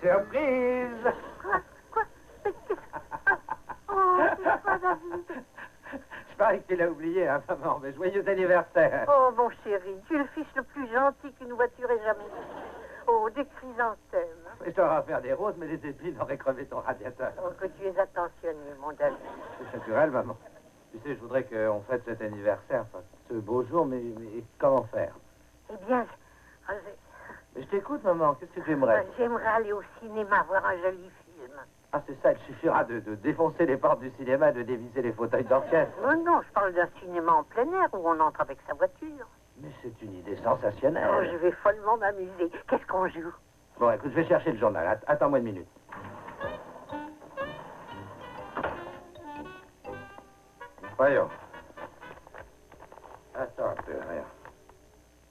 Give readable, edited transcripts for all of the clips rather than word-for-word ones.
Surprise! Quoi? Mais qu'est-ce... Oh, c'est pas David. Je parie que tu l'as oublié, hein, maman, mais joyeux anniversaire! Oh, mon chéri, tu es le fils le plus gentil qu'une voiture ait jamais vu. Oh, des chrysanthèmes. Je t'aurais offert des roses, mais les épines auraient crevé ton radiateur. Oh, que tu es attentionné, mon David. C'est naturel, maman. Tu sais, je voudrais qu'on fête cet anniversaire, enfin, ce beau jour, mais comment faire? Eh bien, Mais je t'écoute, maman. Qu'est-ce que tu aimerais? j'aimerais aller au cinéma voir un joli film. Ah, c'est ça, il suffira de défoncer les portes du cinéma, de dévisser les fauteuils d'orchestre. Non, non, je parle d'un cinéma en plein air où on entre avec sa voiture. Mais c'est une idée sensationnelle. Oh, je vais follement m'amuser. Qu'est-ce qu'on joue? Bon, écoute, je vais chercher le journal. Attends-moi une minute. Voyons. Attends un peu, rien.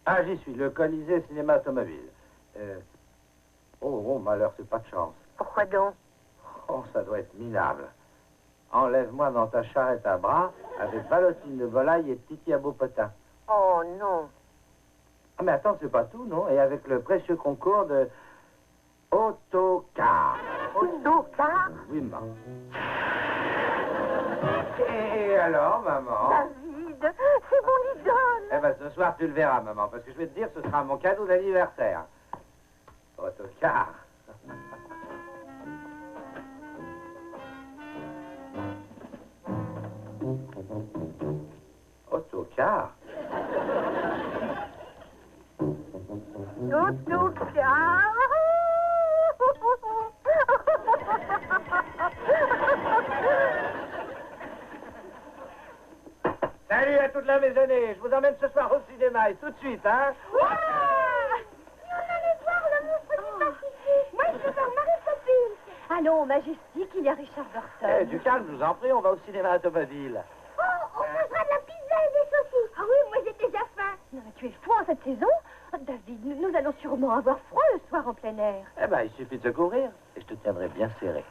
Ah, j'y suis, le Colisée Cinéma Automobile. Oh, malheur, c'est pas de chance. Pourquoi donc? Oh, ça doit être minable. Enlève-moi dans ta charrette à bras avec Valotine de volaille et Titi à beau potin. Oh, non. Ah, mais attends, c'est pas tout, non? Et avec le précieux concours de autocar. Autocar? Oui, maman. Et alors, maman? David, c'est mon idole. Eh ben, ce soir, tu le verras, maman, parce que je vais te dire, ce sera mon cadeau d'anniversaire. Autocar. Autocar? Autocar. Salut à toute la maisonnée. Je vous emmène ce soir au cinéma et tout de suite, hein? Ouais! Si on allait voir le monstre du Pacifique. Moi, je veux voir Marie-Sophie. Allons au Majestic, il y a Richard Burton. Eh, du calme, je vous en prie, on va au cinéma automobile. Oh, on mangera de la pizza et des saucisses. Ah oui, moi j'ai déjà faim. Non, mais tu es fou en cette saison. Oh, David, nous allons sûrement avoir froid le soir en plein air. Eh ben, il suffit de se couvrir et je te tiendrai bien serré.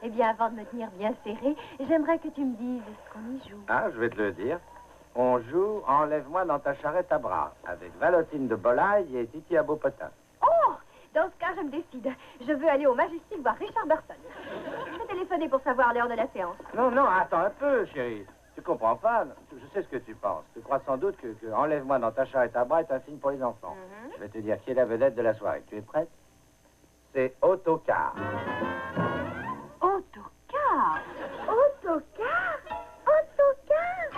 Eh bien, avant de me tenir bien serré, j'aimerais que tu me dises ce qu'on y joue. Ah, je vais te le dire. On joue Enlève-moi dans ta charrette à bras avec Valotine de volaille et Titi à beau potin. Oh! Dans ce cas, je me décide. Je veux aller au Majestic voir Richard Burton. Je vais téléphoner pour savoir l'heure de la séance. Non, non, attends un peu, chérie. Tu comprends pas? Je sais ce que tu penses. Tu crois sans doute que Enlève-moi dans ta charrette à bras est un film pour les enfants. Je vais te dire qui est la vedette de la soirée. Tu es prête? C'est Autocar. Autocar? Autocar? Autocar?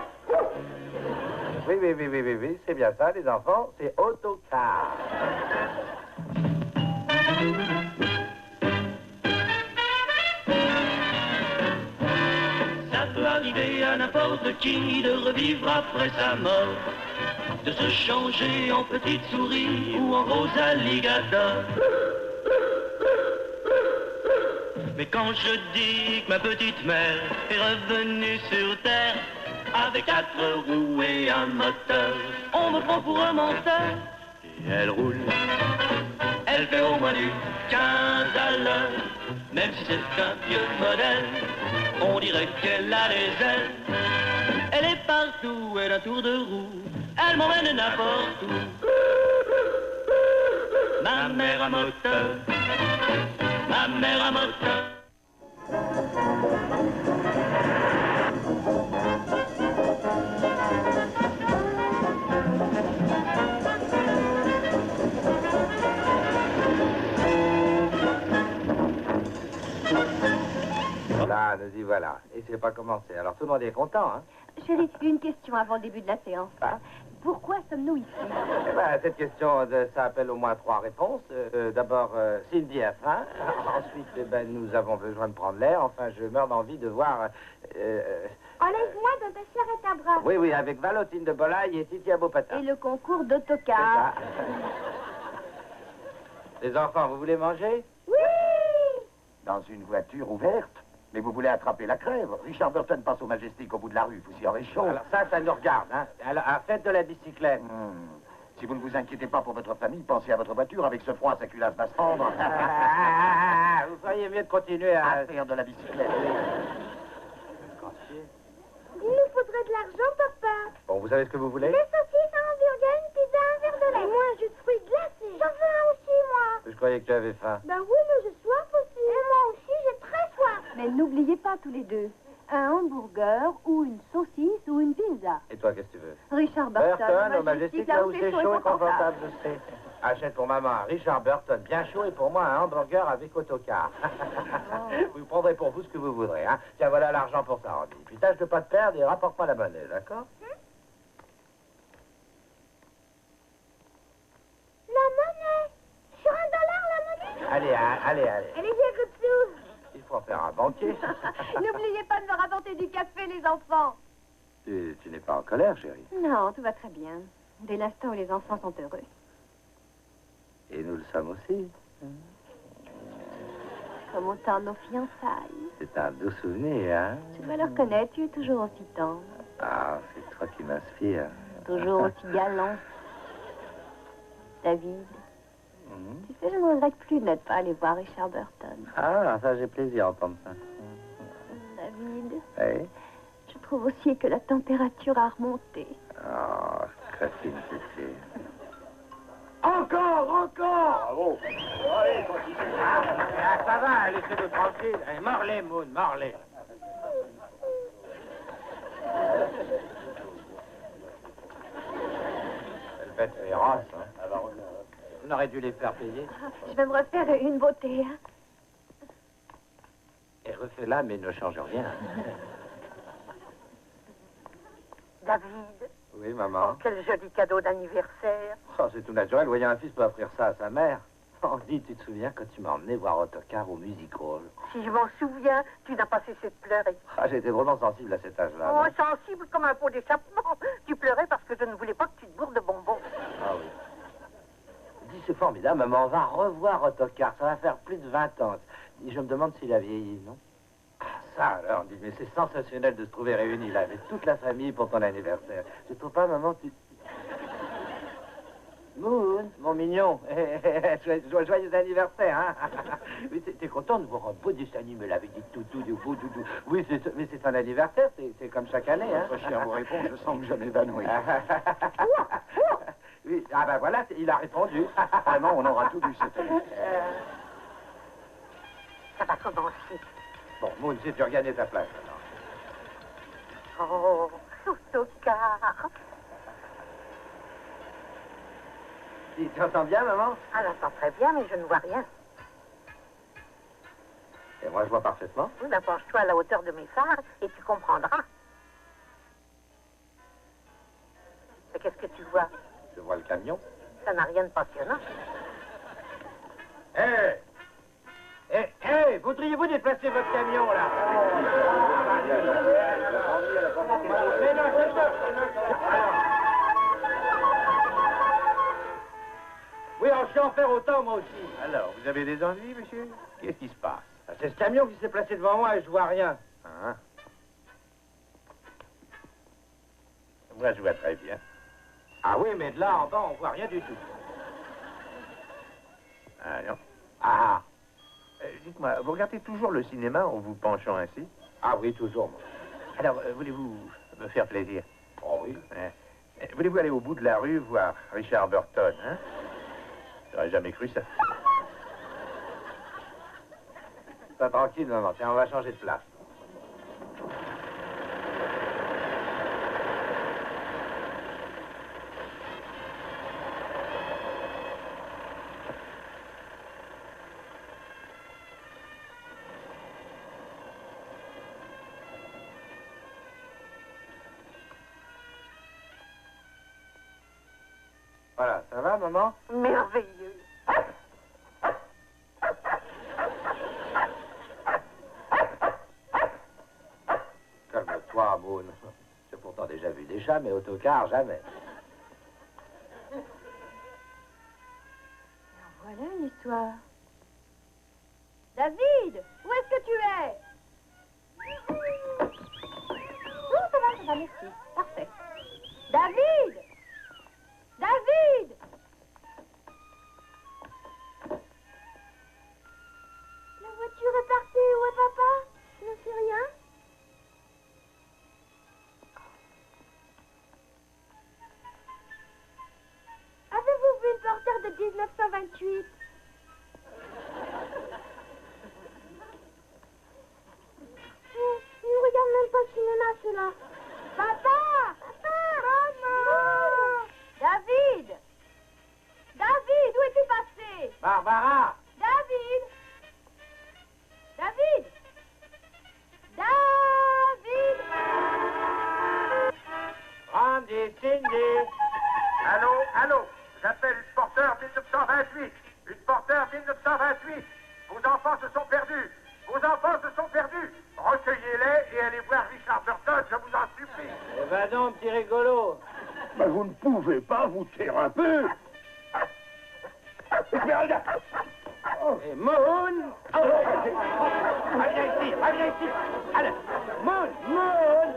Oui, c'est bien ça, les enfants. C'est Autocar. Ça peut arriver à n'importe qui de revivre après sa mort, de se changer en petite souris ou en gros alligator. Mais quand je dis que ma petite mère est revenue sur terre avec 4 roues et un moteur, on me prend pour un menteur. Et elle roule, elle fait au moins du 15 à l'heure, même si c'est un vieux modèle, on dirait qu'elle a des ailes. Elle est partout, elle a un tour de roue, elle m'emmène n'importe où. Ma mère à moteur, ma mère à moteur. Là, nous y voilà. Et c'est pas commencé. Alors tout le monde est content, hein? Chérie, une question avant le début de la séance. Ah. Pourquoi sommes-nous ici? Eh ben, cette question, ça appelle au moins 3 réponses. D'abord, Cindy a faim. Ensuite, eh ben, nous avons besoin de prendre l'air. Enfin, je meurs d'envie de voir... Enlève-moi dans ta charrette à bras. Oui, avec Valotine de volaille et Titi à beau patin. Et le concours C'est d'autocar. ça. Les enfants, vous voulez manger? Oui! Dans une voiture ouverte? Mais vous voulez attraper la crève? Richard Burton passe au Majestic au bout de la rue, vous y aurez chaud. Alors ça nous regarde, hein? Alors, faites de la bicyclette. Si vous ne vous inquiétez pas pour votre famille, pensez à votre voiture. Avec ce froid, sa culasse va se fendre. Vous feriez mieux de continuer à... faire de la bicyclette. Il nous faudrait de l'argent, papa. Bon, vous savez ce que vous voulez? Des saucisses, un hamburger, une pizza, un verre de lait. Et moi, un jus de fruits glacés. J'en veux un aussi, moi. Je croyais que tu avais faim. Ben oui, mais j'ai soif aussi. Et moi aussi, j'ai très soif. Mais n'oubliez pas tous les deux, un hamburger ou une saucisse ou une pizza. Et toi, qu'est-ce que tu veux? Richard Burton, Burton, au Majestic, là où c'est chaud et confortable, je sais. Achète pour maman un Richard Burton bien chaud et pour moi un hamburger avec autocar. Vous prendrez pour vous ce que vous voudrez, hein. Tiens, voilà l'argent pour ça, Randy. Puis tâche de pas te perdre et rapporte-moi la monnaie, d'accord? La monnaie. Sur $1, la monnaie. Allez, hein, allez. Allez, j'ai coup Il faut en faire un banquier. N'oubliez pas de me rapporter du café, les enfants. Tu n'es pas en colère, chérie. Non, tout va très bien. Dès l'instant où les enfants sont heureux. Et nous le sommes aussi. Comme au temps de nos fiançailles. C'est un doux souvenir, hein? Tu dois le reconnaître, tu es toujours aussi tendre. Ah, c'est toi qui m'inspires. Toujours aussi galant. David, tu sais, je ne regrette plus de n'être pas allé voir Richard Burton. Ah, ça, j'ai plaisir à entendre ça. David, Oui? je trouve aussi que la température a remonté. Oh, crétine, c'est. Encore! Bravo! Allez, continue. Ça va, laissez-nous tranquille. Allez, mords-les, Moon, mords-les. Elle bête féroce, hein. On aurait dû les faire payer. Je vais me refaire une beauté, hein. Et refais-la, mais ne change rien. David, Oui, maman. oh, quel joli cadeau d'anniversaire. Oh, c'est tout naturel. Voyez un fils peut offrir ça à sa mère. Oh, dis, tu te souviens quand tu m'as emmené voir Autocar au Music Hall? Si je m'en souviens, tu n'as pas cessé de pleurer. Ah, j'étais vraiment sensible à cet âge-là. Oh, non? sensible comme un pot d'échappement. Tu pleurais parce que je ne voulais pas que tu te bourres de bonbons. Ah oui. Dis, c'est formidable, maman. On va revoir Autocar. Ça va faire plus de 20 ans. Et je me demande s'il a vieilli, non? Ah, ça alors, dis, mais c'est sensationnel de se trouver réunis là, avec toute la famille pour ton anniversaire. Tu trouves pas, maman, tu... Moon, mon mignon, joyeux anniversaire, hein. Oui, t'es content de voir un beau dessin animé là, avec des toutous, des beaux doudous. Oui, mais c'est un anniversaire, c'est comme chaque année, hein. Votre chien vous répond, je sens que je m'évanouis. Oui, ah ben voilà, il a répondu. Vraiment, on aura tout vu cette année. Ça va commencer. Bon, Moon, si tu regagnes ta place, maintenant. Oh, Autocar. Tu entends bien, maman? Ah, j'entends très bien, mais je ne vois rien. Et moi, je vois parfaitement. Oui, ben, penche-toi à la hauteur de mes phares et tu comprendras. Mais qu'est-ce que tu vois? Je vois le camion. Ça n'a rien de passionnant. Hé, voudriez-vous déplacer votre camion, là? Mais non, c'est ça. Oui, je sais en faire autant, moi aussi. Alors, vous avez des ennuis, monsieur? Qu'est-ce qui se passe? Ah, c'est ce camion qui s'est placé devant moi et je vois rien. Hein? Moi, je vois très bien. Ah oui, mais de là en bas, on voit rien du tout. Ah non. Ah, Dites-moi, vous regardez toujours le cinéma en vous penchant ainsi? ah oui, toujours, moi. Alors, voulez-vous me faire plaisir? Oh oui. Voulez-vous aller au bout de la rue voir Richard Burton, hein? J'aurais jamais cru ça. Sois tranquille, maman. Tiens, on va changer de place. Voilà, ça va, maman? Merveilleux. Calme-toi, Moon. J'ai pourtant déjà vu des chats, mais Autocar, jamais. Voilà une histoire. David, où est-ce que tu es? Oh, ça va, merci. Parfait. David! David! La voiture est partie. Où est papa? Je ne sais rien. Avez-vous vu le porteur de 1928? Barbara! David! David! David! Randy, Cindy! Allô, allô, j'appelle une porteur 1928. Une porteur 1928. Vos enfants se sont perdus. Vos enfants se sont perdus. Recueillez-les et allez voir Richard Burton, je vous en supplie. Eh ben donc, petit rigolo! Mais vous ne pouvez pas vous taire un peu. Et Moon! Viens ici, viens ici. Allez, Moon! Moon!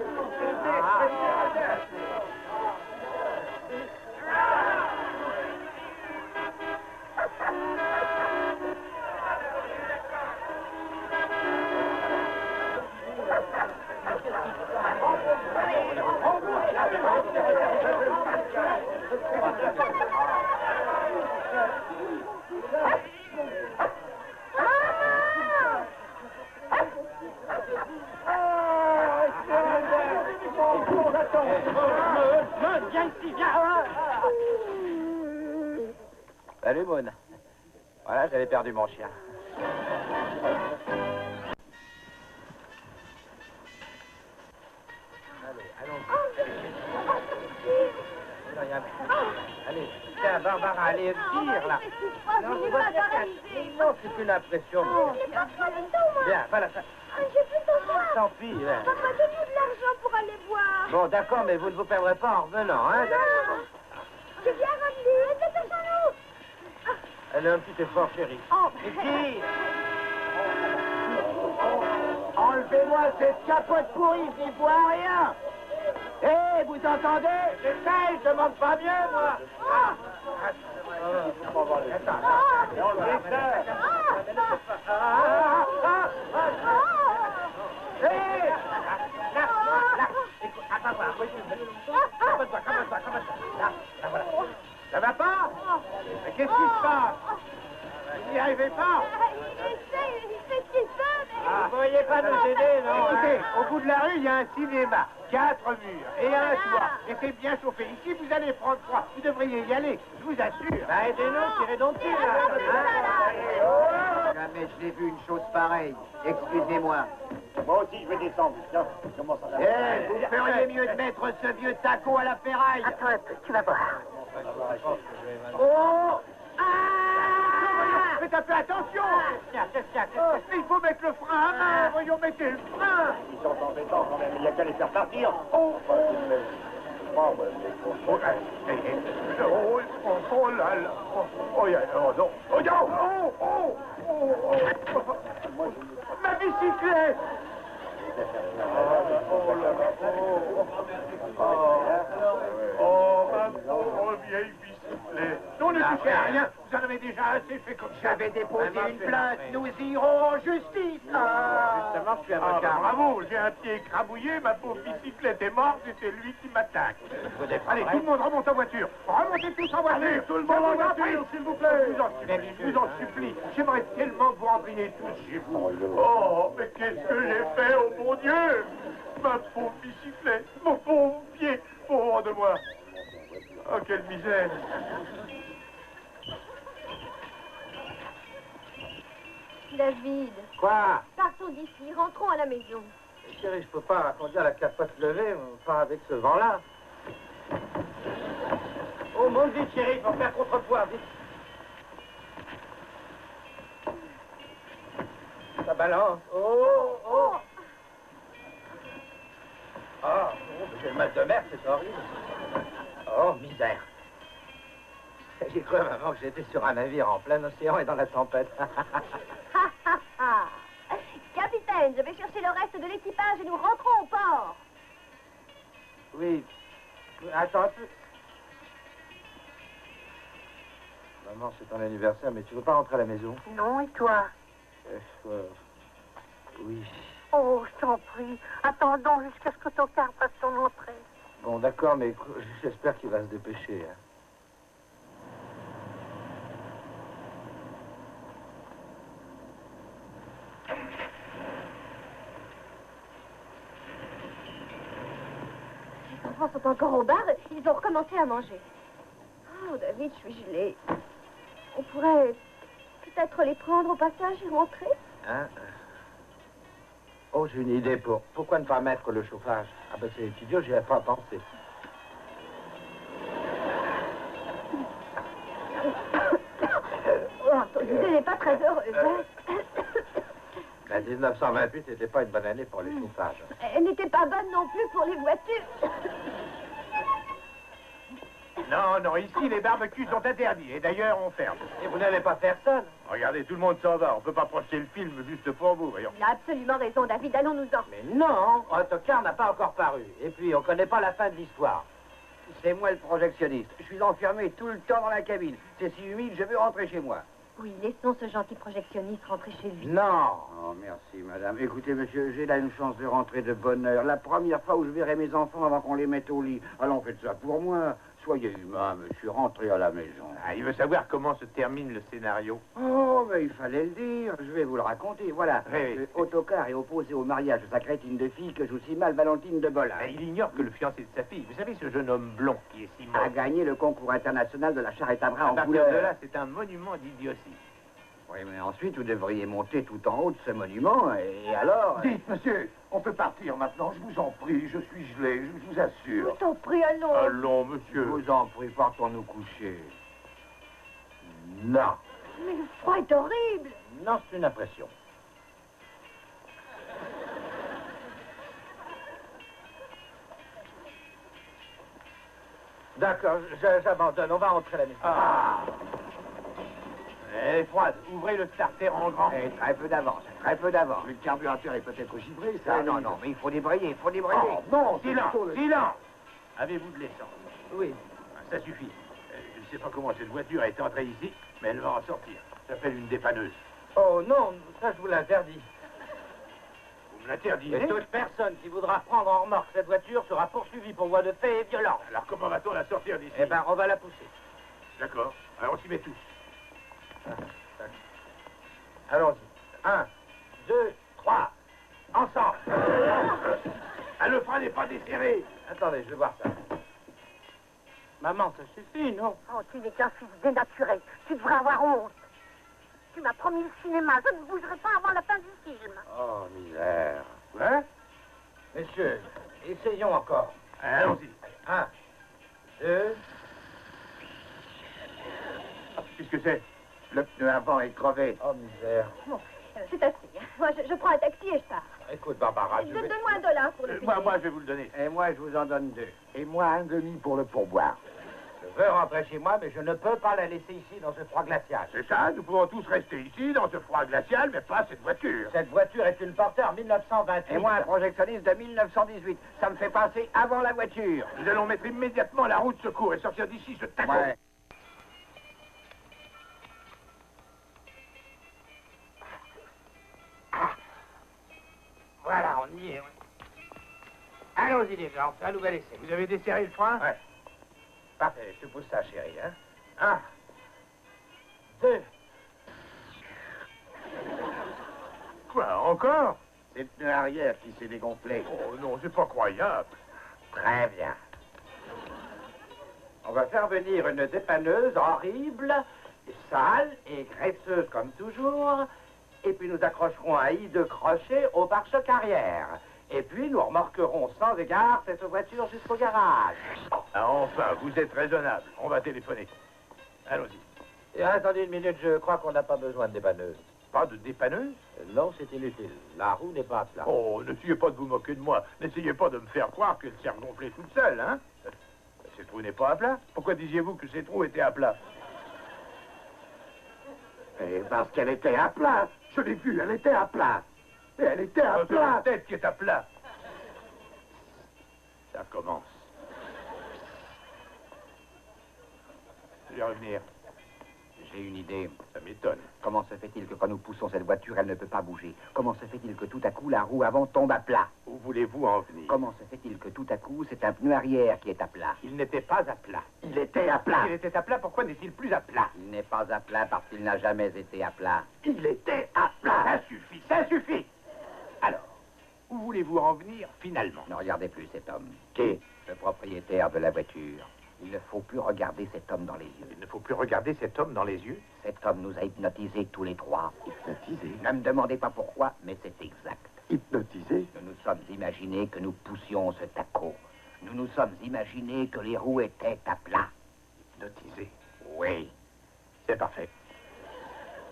Salut, Moon. Voilà, j'avais perdu mon chien. Allez, allons-y. Allez, tiens, Barbara, allez, tire, là. Non, c'est une impression. Bien, voilà ça. J'ai plus ton soin. Tant pis, hein. Papa, donne-nous de l'argent pour aller boire. Bon, d'accord, mais vous ne vous perdrez pas en revenant, hein. Non. C'est bien ramené. Dépêchons-nous. Allez, un petit effort, chérie. Oh. Ici. Enlevez-moi cette capote pourrie, je n'y vois rien. Hé, vous entendez? J'essaye, je demande pas mieux, moi. Ça va pas? Mais qu'est-ce qui se passe? Vous n'y arrivez pas? Il fait ce qu'il peut, mais... Vous ne pourriez pas nous aider, non? Écoutez, au bout de la rue, il y a un cinéma, 4 murs et un toit. Et c'est bien chauffé. Ici, vous allez prendre froid. Vous devriez y aller, je vous assure. Bah, aidez-nous, tirez donc dessus, là. Jamais je n'ai vu une chose pareille. Excusez-moi. Moi aussi, je vais descendre. Tiens, comment ça va? Eh, vous feriez mieux de mettre ce vieux taco à la ferraille. Attends un peu, tu vas voir. Oh! Ah! Faites un peu attention! Il faut mettre le frein à main. Voyons, mettez le frein. Ils sont embêtants quand même, il n'y a qu'à les faire partir. Oh Là là. Oh non. Oh non. Ma bicyclette. Oh, ma pauvre vieille bicyclette. Non, ne touchez à rien. Vous en avez déjà assez fait comme ça. J'avais déposé une plainte. Nous irons en justice. Justement, je suis avocat. Bravo, j'ai un pied écrabouillé, ma pauvre bicyclette est morte et c'est lui qui m'attaque. Allez, tout le monde remonte en voiture. Remontez tous en voiture. Allez, tout le monde en voiture, s'il vous plaît. Je vous en supplie. J'aimerais tellement que vous rentriez tous chez vous. Oh, mais qu'est-ce que j'ai fait, oh mon Dieu! Ma pauvre bicyclette, mon pauvre pied, pauvre de moi. Oh, quelle misère. David, Quoi? partons d'ici, rentrons à la maison. Chérie, je peux pas conduire la capote levée, pas avec ce vent-là. Oh, monte vite, chérie, faut faire contrepoids, vite. Ça balance. Oh, oh. Oh, j'ai le mal de mer, c'est horrible. Oh, misère. J'ai cru à un moment que j'étais sur un navire en plein océan et dans la tempête. Capitaine, je vais chercher le reste de l'équipage et nous rentrons au port. Oui. Attends un peu. Maman, c'est ton anniversaire, mais tu veux pas rentrer à la maison? Non, et toi? Oui. Oh, je t'en prie. Attendons jusqu'à ce que ton car fasse son entrée. Bon, d'accord, mais j'espère qu'il va se dépêcher. Hein. Les enfants sont encore au bar, ils ont recommencé à manger. Oh, David, je suis gelée. On pourrait peut-être les prendre au passage et rentrer? Hein? Oh, j'ai une idée pour... Pourquoi ne pas mettre le chauffage? Ah ben c'est idiot, j'y avais pas pensé. Oh, Anthony, elle n'est pas très heureuse, hein? La 1928 n'était pas une bonne année pour les chauffages. Elle n'était pas bonne non plus pour les voitures. Non, non, ici, les barbecues sont interdits. Et d'ailleurs, on ferme. Et vous n'allez pas faire ça? Regardez, tout le monde s'en va. On peut pas projeter le film juste pour vous, voyons. Il a absolument raison, David. Allons-nous-en. Mais non, Autocar n'a pas encore paru. Et puis, on connaît pas la fin de l'histoire. C'est moi le projectionniste. Je suis enfermé tout le temps dans la cabine. C'est si humide, je veux rentrer chez moi. Oui, laissons ce gentil projectionniste rentrer chez lui. Non. Oh, merci, madame. Écoutez, monsieur, j'ai là une chance de rentrer de bonne heure. La première fois où je verrai mes enfants avant qu'on les mette au lit. Alors, faites ça pour moi. Soyez humain, monsieur. Rentrez à la maison. Ah, il veut savoir comment se termine le scénario. Oh, mais il fallait le dire. Je vais vous le raconter. Voilà. Oui. Autocar est opposé au mariage de sa crétine de fille que joue si mal Valentine de Bollard. Ah, il ignore que le fiancé de sa fille, vous savez, ce jeune homme blond qui est si A moche. gagné le concours international de la charrette à bras À en partir couleur. de là, c'est un monument d'idiotie. Oui, mais ensuite, vous devriez monter tout en haut de ce monument, et alors... Dites, monsieur, on peut partir maintenant, je vous en prie, je suis gelé, je vous assure. Je t'en prie, allons. Allons, Je monsieur. vous en prie, partons nous coucher. Non. Mais le froid est horrible. Non, c'est une impression. D'accord, j'abandonne. On va rentrer à la maison. Ah. Elle est froide. Ouvrez le starter en grand. Et très peu d'avance, très peu d'avance. Le carburateur est peut-être givré, ça. Non, non, mais il faut débrayer, il faut débrayer. Oh, non, c'est Silence, plutôt le- silence. Avez-vous de l'essence? Oui. Ça suffit. Je ne sais pas comment cette voiture est entrée ici, mais elle va en sortir. Ça s'appelle une dépanneuse. Oh non, ça je vous l'interdis. Vous me l'interdisez? Et toute personne qui voudra prendre en remorque cette voiture sera poursuivie pour voie de fait et violence. Alors comment va-t-on la sortir d'ici? Eh ben, on va la pousser. D'accord. Alors on s'y met tous. Allons-y. 1, 2, 3. Ensemble. Ah, le frein n'est pas desserré. Attendez, je vais voir ça. Maman, ça suffit, non? Oh, tu n'es qu'un fils dénaturé. Tu devrais avoir honte. Tu m'as promis le cinéma. Je ne bougerai pas avant la fin du film. Oh, misère. Hein? Messieurs, essayons encore. Allons-y. 1, 2. Qu'est-ce que c'est? Le pneu avant est crevé. Oh, misère. Bon, c'est assez. Moi, je prends un taxi et je pars. Écoute, Barbara, je vais... Donne-moi $1 pour le payer. Moi, je vais vous le donner. Et moi, je vous en donne 2. Et moi, un demi pour le pourboire. Je veux rentrer chez moi, mais je ne peux pas la laisser ici dans ce froid glacial. C'est ça, nous pouvons tous rester ici, dans ce froid glacial, mais pas cette voiture. Cette voiture est une Porter 1928. Et moi, un projectionniste de 1918. Ça me fait passer avant la voiture. Nous allons mettre immédiatement la roue de secours et sortir d'ici ce taco. Ouais. Voilà, on y est. Allons-y, les gars, on fait un nouvel essai. Vous avez desserré le frein? Ouais. Parfait, je pousse ça, chérie, hein. 1, 2. Quoi, encore? C'est le pneu arrière qui s'est dégonflé. Oh non, c'est pas croyable. Très bien. On va faire venir une dépanneuse horrible, sale et graisseuse comme toujours. Et puis nous accrocherons un i de crochet au pare-choc arrière. Et puis nous remorquerons sans égard cette voiture jusqu'au garage. Ah, enfin, vous êtes raisonnable. On va téléphoner. Allons-y. Et attendez une minute, je crois qu'on n'a pas besoin de dépanneuse. Pas de dépanneuse? Non, c'est inutile. La roue n'est pas à plat. Oh, n'essayez pas de vous moquer de moi. N'essayez pas de me faire croire qu'elle s'est regonflée toute seule, hein? Ces trous n'est pas à plat. Pourquoi disiez-vous que ces trous étaient à plat? Et parce qu'elle était à plat. Je l'ai vue, elle était à plat. Et elle était à C'est plat. la tête qui est à plat. Ça commence. Je vais revenir. J'ai une idée. Ça m'étonne. Comment se fait-il que quand nous poussons cette voiture, elle ne peut pas bouger? Comment se fait-il que tout à coup, la roue avant tombe à plat? Où voulez-vous en venir? Comment se fait-il que tout à coup, c'est un pneu arrière qui est à plat? Il n'était pas à plat. Il était à plat. Il était à plat, pourquoi n'est-il plus à plat? Il n'est pas à plat parce qu'il n'a jamais été à plat. Il était à plat. Ça suffit, ça suffit. Alors, où voulez-vous en venir finalement? Ne regardez plus cet homme. Qui? Le propriétaire de la voiture. Il ne faut plus regarder cet homme dans les yeux. Il ne faut plus regarder cet homme dans les yeux. Cet homme nous a hypnotisés tous les trois. Hypnotisé? Ne me demandez pas pourquoi, mais c'est exact. Hypnotisé? Nous nous sommes imaginés que nous poussions ce taco. Nous nous sommes imaginés que les roues étaient à plat. Hypnotisé. Oui. C'est parfait.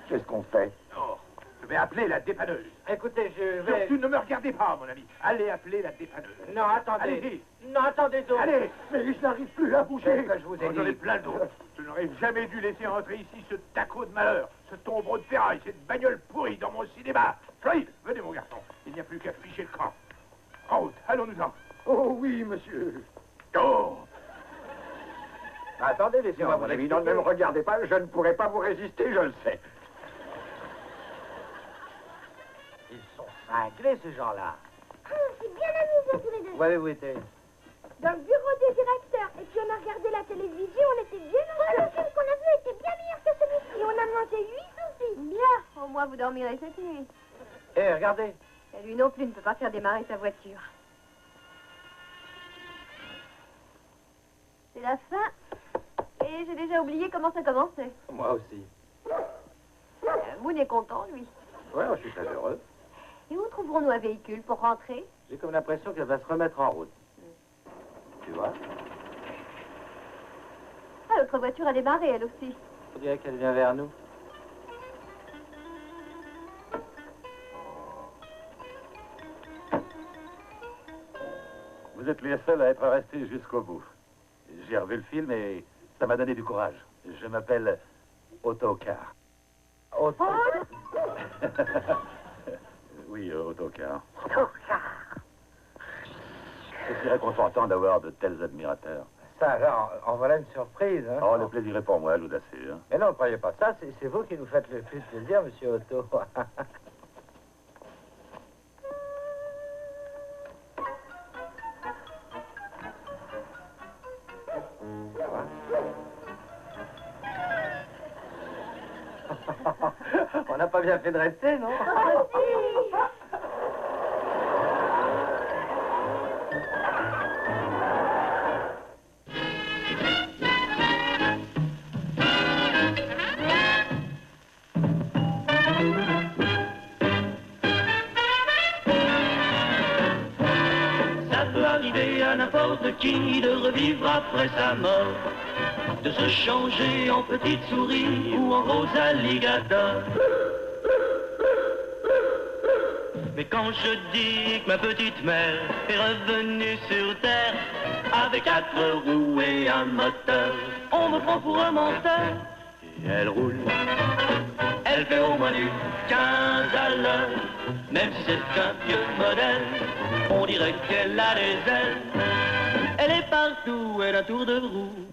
Qu'est-ce qu'on fait? Oh, je vais appeler la dépanneuse. Écoutez, je vais... Surtout ne me regardez pas, mon ami. Allez appeler la dépanneuse. Non, attendez. Allez-y. Non, attendez donc. Allez. Mais je n'arrive plus à C'est ce bouger. que je vous ai J'en ai dit. plein d'autres. Je n'aurais jamais dû laisser entrer ici ce taco de malheur, ce tombereau de ferraille, cette bagnole pourrie dans mon cinéma. Floyd, venez mon garçon. Il n'y a plus qu'à ficher le camp. En route, allons-nous-en. Oh oui, monsieur. Oh. Attendez, laissez-moi Non, mon ami, non, ne me regardez pas, je ne pourrai pas vous résister, je le sais. Ils sont cinglés, ces gens-là. Ah, on s'est bien amusés tous les deux. Où avez-vous été? Dans le bureau des directeurs. Et puis on a regardé la télévision, on était bien heureux. Le film qu'on a vu était bien meilleur que celui-ci. On a mangé 8 aussi. Bien. Au moins vous dormirez cette nuit. Eh, regardez. Et lui non plus ne peut pas faire démarrer sa voiture. C'est la fin. Et j'ai déjà oublié comment ça commençait. Moi aussi. Moon est content, lui. Ouais, je suis très heureux. Et où trouverons-nous un véhicule pour rentrer? J'ai comme l'impression qu'elle va se remettre en route. Tu vois? Ah, l'autre voiture a démarré, elle aussi. On dirait qu'elle vient vers nous. Vous êtes les seuls à être restés jusqu'au bout. J'ai revu le film et ça m'a donné du courage. Je m'appelle Autocar. Autre. Oui, Autocar. Je suis réconfortant d'avoir de tels admirateurs. Ça, alors, en voilà une surprise, hein? Oh, le plaisir est pour moi, l'audacieux. Hein. Mais non, ne croyez pas ça. C'est vous qui nous faites le plus de plaisir, monsieur Otto. On n'a pas bien fait de rester, non? Ça peut arriver à n'importe qui de revivre après sa mort, de se changer en petite souris ou en gros alligator. Mais quand je dis que ma petite mère est revenue sur terre avec 4 roues et un moteur, on me prend pour un menteur. Et elle roule, elle fait au moins du 15 à l'heure, même si c'est un vieux modèle, on dirait qu'elle a des ailes. Elle est partout, elle a tour de roue,